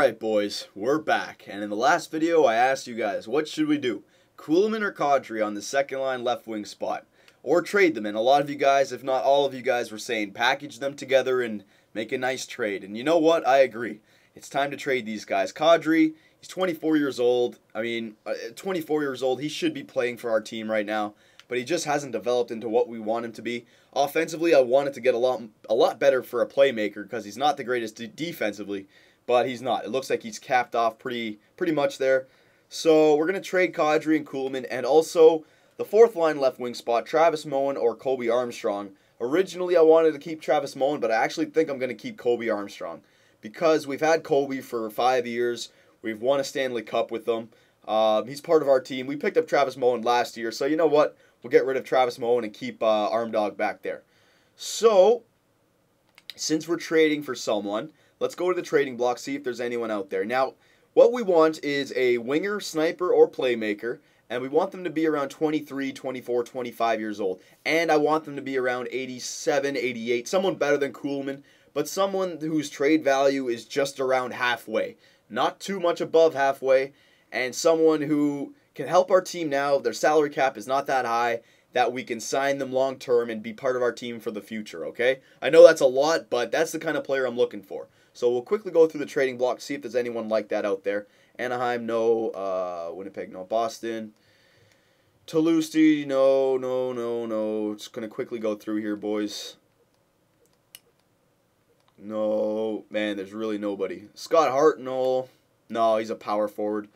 Alright boys, we're back, and in the last video I asked you guys, what should we do? Kuhlman or Kadri on the second line left wing spot? Or trade them, and a lot of you guys, if not all of you guys, were saying package them together and make a nice trade. And you know what? I agree. It's time to trade these guys. Kadri, he's 24 years old. 24 years old, he should be playing for our team right now, but he just hasn't developed into what we want him to be. Offensively, I wanted to get a lot better for a playmaker because he's not the greatest defensively. But he's not. It looks like he's capped off pretty much there. So we're going to trade Kadri and Kuhlman, and also the fourth line left wing spot, Travis Moen or Kobe Armstrong. Originally I wanted to keep Travis Moen, but I actually think I'm going to keep Kobe Armstrong because we've had Kobe for 5 years. We've won a Stanley Cup with them. He's part of our team. We picked up Travis Moen last year, so you know what? We'll get rid of Travis Moen and keep Armdog back there. So, since we're trading for someone, let's go to the trading block, see if there's anyone out there. Now, what we want is a winger, sniper, or playmaker, and we want them to be around 23, 24, 25 years old. And I want them to be around 87, 88, someone better than Kuhlman, but someone whose trade value is just around halfway. Not too much above halfway, and someone who can help our team now. Their salary cap is not that high, that we can sign them long term and be part of our team for the future, okay? I know that's a lot, but that's the kind of player I'm looking for. So we'll quickly go through the trading block, see if there's anyone like that out there. Anaheim, no. Winnipeg, no. Boston. Toulouse, no. Just going to quickly go through here, boys. No. Man, there's really nobody. Scott Hart, no. No, he's a power forward.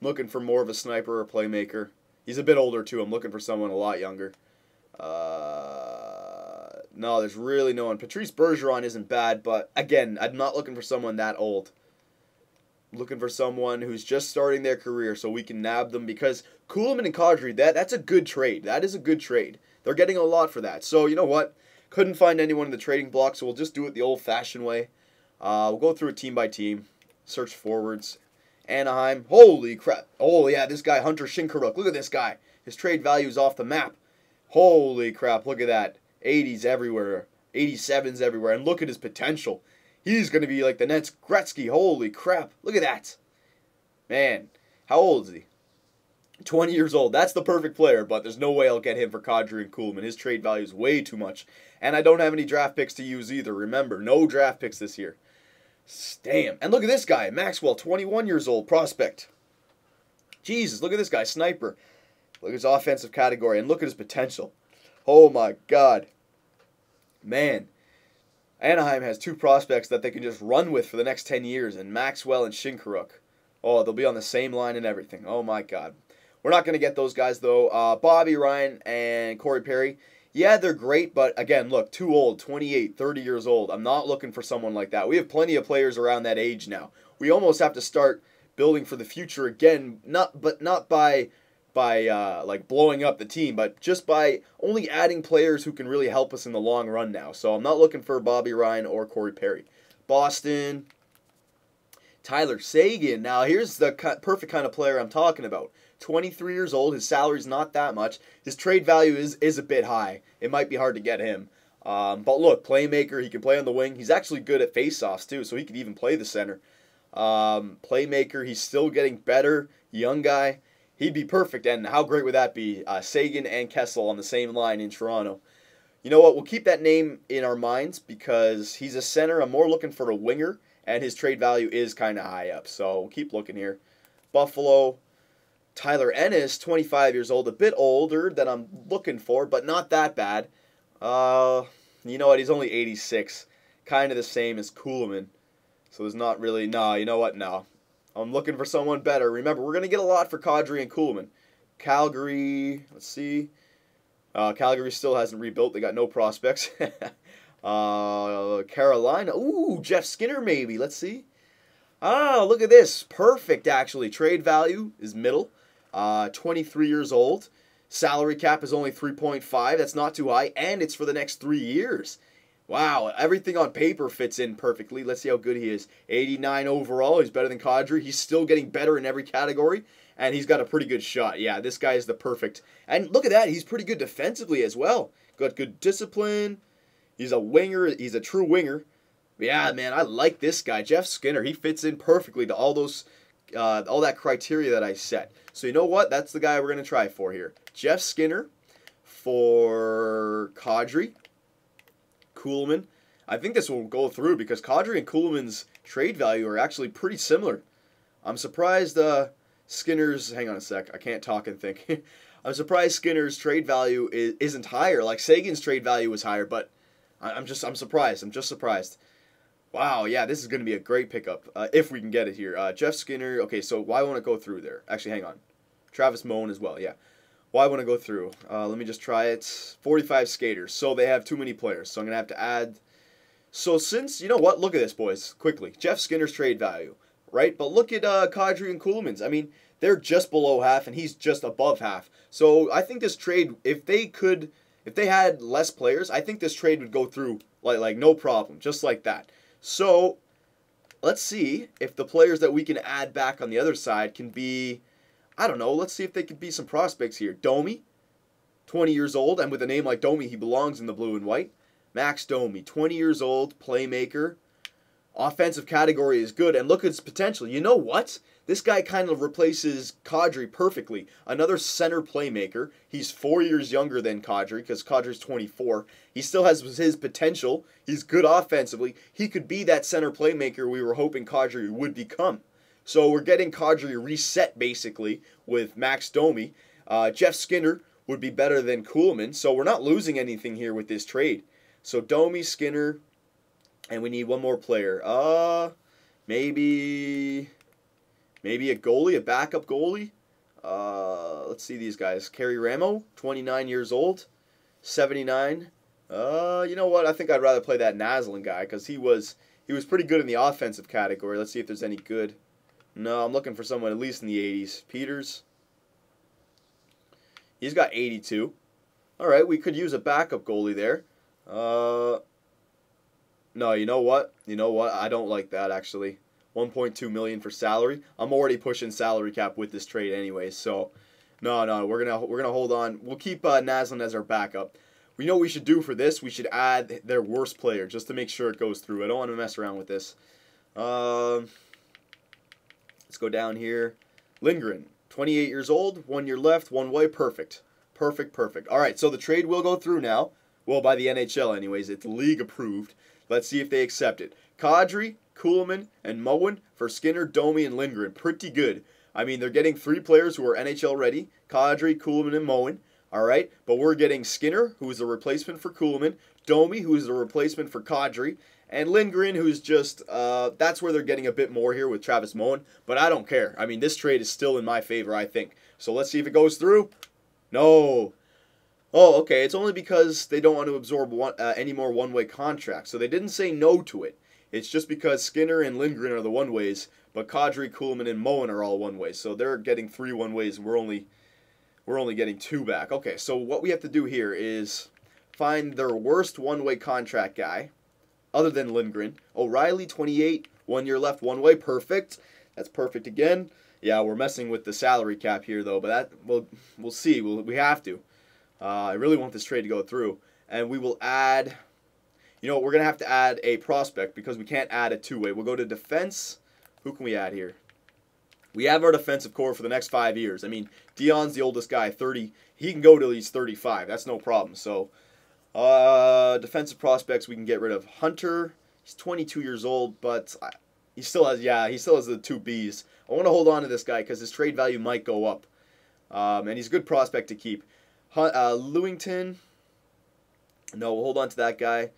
I'm looking for more of a sniper or playmaker. He's a bit older, too. I'm looking for someone a lot younger. No, there's really no one. Patrice Bergeron isn't bad, but again, I'm not looking for someone that old. I'm looking for someone who's just starting their career so we can nab them, because Kuhlman and Kadri, that's a good trade. That is a good trade. They're getting a lot for that. So, you know what? Couldn't find anyone in the trading block, so we'll just do it the old-fashioned way. We'll go through it team by team. Search forwards. Anaheim. Holy crap. Oh, yeah, this guy, Hunter Shinkaruk. Look at this guy. His trade value is off the map. Holy crap, look at that. 80s everywhere. 87s everywhere. And look at his potential. He's going to be like the Nets Gretzky. Holy crap. Look at that. Man, how old is he? 20 years old. That's the perfect player, but there's no way I'll get him for Kadri and Kuhlman. His trade value is way too much. And I don't have any draft picks to use either. Remember, no draft picks this year. Damn. And look at this guy. Maxwell, 21 years old. Prospect. Jesus, look at this guy. Sniper. Look at his offensive category, and look at his potential. Oh my God. Man. Anaheim has two prospects that they can just run with for the next 10 years, and Maxwell and Shinkaruk. Oh, they'll be on the same line and everything. Oh my God. We're not going to get those guys, though. Bobby Ryan and Corey Perry. Yeah, they're great, but again, look, too old, 28, 30 years old. I'm not looking for someone like that. We have plenty of players around that age now. We almost have to start building for the future again, not by like blowing up the team, but just by only adding players who can really help us in the long run now. So I'm not looking for Bobby Ryan or Corey Perry. Boston, Tyler Seguin. Now here's the perfect kind of player I'm talking about. 23 years old. His salary's not that much. His trade value is a bit high. It might be hard to get him. But look, playmaker. He can play on the wing. He's actually good at faceoffs too, so he could even play the center. Playmaker. He's still getting better. Young guy. He'd be perfect, and how great would that be? Seguin and Kessel on the same line in Toronto. You know what? We'll keep that name in our minds because he's a center. I'm more looking for a winger, and his trade value is kind of high up. So we'll keep looking here. Buffalo, Tyler Ennis, 25 years old, a bit older than I'm looking for, but not that bad. You know what? He's only 86, kind of the same as Kuhlman. So there's not really, no, you know what? No. I'm looking for someone better. Remember, we're going to get a lot for Kadri and Kuhlman. Calgary, let's see. Calgary still hasn't rebuilt. They got no prospects. Carolina. Ooh, Jeff Skinner maybe. Let's see. Ah, look at this. Perfect, actually. Trade value is middle. 23 years old. Salary cap is only 3.5. That's not too high. And it's for the next 3 years. Wow, everything on paper fits in perfectly. Let's see how good he is. 89 overall. He's better than Kadri. He's still getting better in every category. And he's got a pretty good shot. Yeah, this guy is the perfect. And look at that. He's pretty good defensively as well. Got good discipline. He's a winger. He's a true winger. Yeah, man, I like this guy, Jeff Skinner. He fits in perfectly to all those, all that criteria that I set. So you know what? That's the guy we're gonna try for here. Jeff Skinner for Kadri, Kuhlman. I think this will go through because Kadri and Kuhlman's trade value are actually pretty similar. I'm surprised Skinner's. Hang on a sec. I can't talk and think. I'm surprised Skinner's trade value isn't higher. Like Sagan's trade value was higher, but I'm surprised. I'm just surprised. Wow, yeah, this is going to be a great pickup if we can get it here. Jeff Skinner. Okay, so why won't it go through there? Actually, hang on. Travis Moen as well. Yeah. Why won't it go through? Let me just try it. 45 skaters. So they have too many players. So I'm going to have to add. So since, you know what? Look at this, boys. Quickly. Jeff Skinner's trade value. Right? But look at Kadri and Kuhlman's. I mean, they're just below half, and he's just above half. So I think this trade, if they had less players, I think this trade would go through like no problem, just like that. So let's see if the players that we can add back on the other side can be, I don't know, let's see if they could be some prospects here. Domi, 20 years old, and with a name like Domi, he belongs in the blue and white. Max Domi, 20 years old, playmaker. Offensive category is good, and look at his potential. You know what? This guy kind of replaces Kadri perfectly. Another center playmaker. He's 4 years younger than Kadri because Kadri's 24. He still has his potential. He's good offensively. He could be that center playmaker we were hoping Kadri would become. So we're getting Kadri reset basically with Max Domi. Jeff Skinner would be better than Kuhlman, so we're not losing anything here with this trade. So Domi, Skinner, and we need one more player. Maybe a goalie, a backup goalie. Let's see these guys. Kerry Ramo, 29 years old, 79. You know what? I think I'd rather play that Naslin guy because he was pretty good in the offensive category. Let's see if there's any good. No, I'm looking for someone at least in the 80s. Peters. He's got 82. All right, we could use a backup goalie there. No, you know what? You know what? I don't like that actually. 1.2 million for salary. I'm already pushing salary cap with this trade anyway, so no, we're gonna hold on. We'll keep Naslin as our backup. We know what we should do for this. We should add their worst player just to make sure it goes through. I don't want to mess around with this. Let's go down here. Lindgren, 28 years old, 1 year left, one way, perfect. Perfect. All right, so the trade will go through now. Well, by the NHL anyways. It's league approved. Let's see if they accept it. Kadri, Kuhlman, and Moen for Skinner, Domi, and Lindgren. Pretty good. I mean, they're getting 3 players who are NHL ready. Kadri, Kuhlman, and Moen. All right, but we're getting Skinner, who is the replacement for Kuhlman, Domi, who is the replacement for Kadri, and Lindgren, who's just, that's where they're getting a bit more here with Travis Moen, but I don't care. I mean, this trade is still in my favor, I think. So let's see if it goes through. No. Oh, okay, it's only because they don't want to absorb any more one-way contracts, so they didn't say no to it. It's just because Skinner and Lindgren are the one-ways, but Kadri, Kuhlman, and Moen are all one-ways, so they're getting 3 one-ways, and we're only getting 2 back. Okay, so what we have to do here is find their worst one-way contract guy, other than Lindgren. O'Reilly, 28, 1 year left, one-way, perfect. That's perfect again. Yeah, we're messing with the salary cap here, though, but we'll see. We have to. I really want this trade to go through. And we will add, we're going to have to add a prospect because we can't add a two-way. We'll go to defense. Who can we add here? We have our defensive core for the next 5 years. I mean, Dion's the oldest guy, 30. He can go till he's 35. That's no problem. So, defensive prospects, we can get rid of Hunter. He's 22 years old, but he still has the 2 Bs. I want to hold on to this guy because his trade value might go up. And he's a good prospect to keep. Lewington. No, we'll hold on to that guy.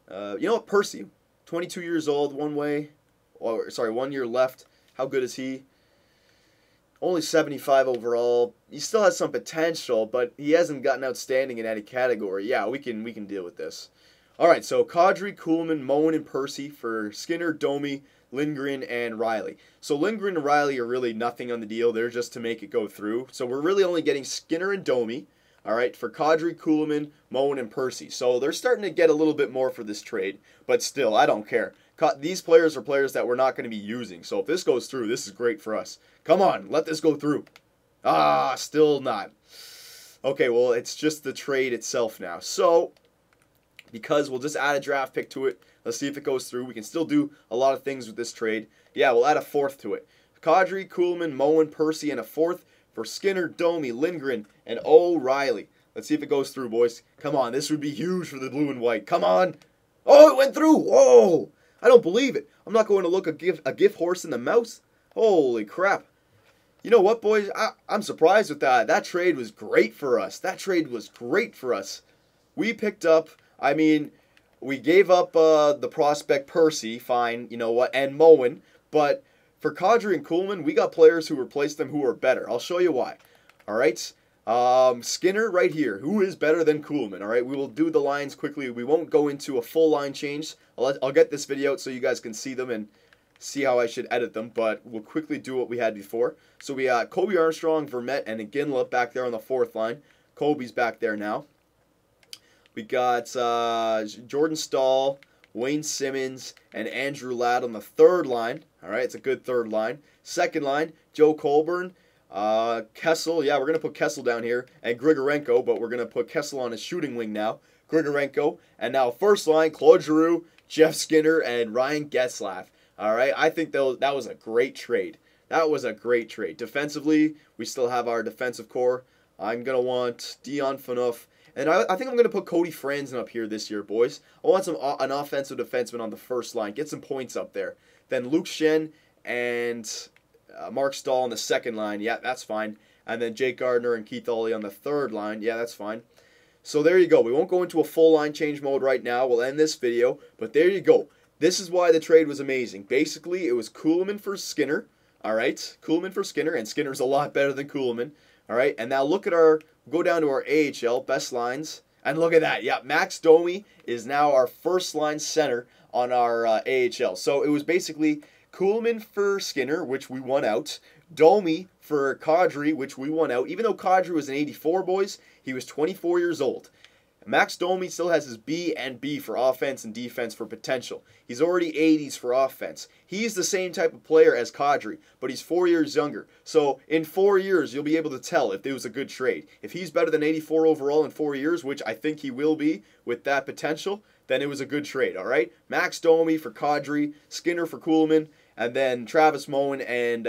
You know what? Percy, 22 years old, 1 year left. How good is he? Only 75 overall. He still has some potential, but he hasn't gotten outstanding in any category. Yeah, we can deal with this. All right, so Kadri, Kuhlman, Moen, and Percy for Skinner, Domi, Lindgren, and Riley. So Lindgren and Riley are really nothing on the deal. They're just to make it go through. So we're really only getting Skinner and Domi. All right, for Kadri, Kuhlman, Moen, and Percy. So they're starting to get a little bit more for this trade, but still, I don't care. These players are players that we're not going to be using. So if this goes through, this is great for us. Come on, let this go through. Still not. Okay, well, it's just the trade itself now. So because we'll just add a draft pick to it. Let's see if it goes through. We can still do a lot of things with this trade. Yeah, we'll add a fourth to it. Kadri, Kuhlman, Moen, Percy, and a fourth for Skinner, Domi, Lindgren, and O'Reilly. Let's see if it goes through, boys. Come on, this would be huge for the blue and white. Come on. Oh, it went through. Whoa. I don't believe it. I'm not going to look a gift horse in the mouth. Holy crap. You know what, boys? I'm surprised with that. That trade was great for us. That trade was great for us. We picked up, I mean, we gave up the prospect Percy, fine, you know what, and Moen. But for Kadri and Kuhlman, we got players who replaced them who are better. I'll show you why. All right? Skinner right here. Who is better than Kuhlman? All right, we will do the lines quickly. We won't go into a full line change. I'll get this video out so you guys can see them and see how I should edit them, but we'll quickly do what we had before. So we got Kobe Armstrong, Vermette, and Iginla back there on the fourth line. Kobe's back there now. We got Jordan Stahl, Wayne Simmons, and Andrew Ladd on the third line. All right, it's a good third line. Second line, Joe Colburn, Kessel. Yeah, we're going to put Kessel down here, and Grigorenko, but we're going to put Kessel on his shooting wing now. Grigorenko. And now first line, Claude Giroux, Jeff Skinner, and Ryan Getzlaf. All right, I think that was a great trade. That was a great trade. Defensively, we still have our defensive core. I'm going to want Dion Phaneuf. And I think I'm going to put Cody Franzen up here this year, boys. I want an offensive defenseman on the first line. Get some points up there. Then Luke Shen and Mark Stahl on the second line. Yeah, that's fine. And then Jake Gardner and Keith Ollie on the third line. Yeah, that's fine. So there you go. We won't go into a full line change mode right now. We'll end this video. But there you go. This is why the trade was amazing. Basically, it was Kuhlman for Skinner. All right, Kuhlman for Skinner, and Skinner's a lot better than Kuhlman. All right, and now look at go down to our AHL best lines, and look at that. Yeah, Max Domi is now our first line center on our AHL. So it was basically Kuhlman for Skinner, which we won out. Domi for Kadri, which we won out. Even though Kadri was an 84, boys, he was 24 years old. Max Domi still has his B and B for offense and defense for potential. He's already 80s for offense. He's the same type of player as Kadri, but he's 4 years younger. So in 4 years, you'll be able to tell if it was a good trade. If he's better than 84 overall in 4 years, which I think he will be with that potential, then it was a good trade, all right? Max Domi for Kadri, Skinner for Kuhlman, and then Travis Moen and,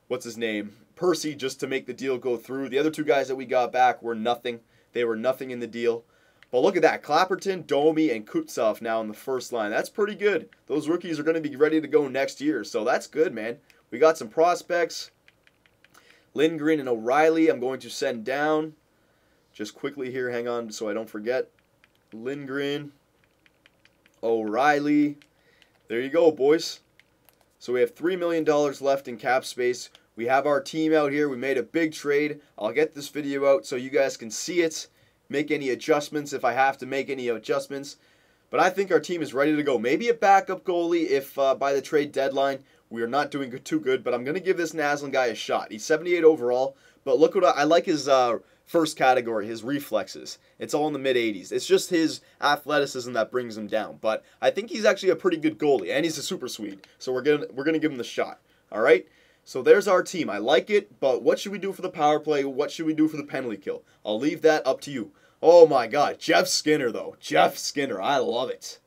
what's his name, Percy, just to make the deal go through. The other two guys that we got back were nothing. They were nothing in the deal. But look at that. Clapperton, Domi, and Kutsov now in the first line. That's pretty good. Those rookies are going to be ready to go next year. So that's good, man. We got some prospects. Lindgren and O'Reilly I'm going to send down. Just quickly here. Hang on so I don't forget. Lindgren, O'Reilly. There you go, boys. So we have $3 million left in cap space. We have our team out here. We made a big trade. I'll get this video out so you guys can see it. Make any adjustments if I have to make any adjustments. But I think our team is ready to go. Maybe a backup goalie if by the trade deadline we are not doing too good. But I'm going to give this Naslin guy a shot. He's 78 overall. But look what I like his first category, his reflexes. It's all in the mid-80s. It's just his athleticism that brings him down. But I think he's actually a pretty good goalie. And he's a super Swede. So we're gonna give him the shot. All right? So there's our team. I like it, but what should we do for the power play? What should we do for the penalty kill? I'll leave that up to you. Oh my God, Jeff Skinner though. Jeff Skinner, I love it.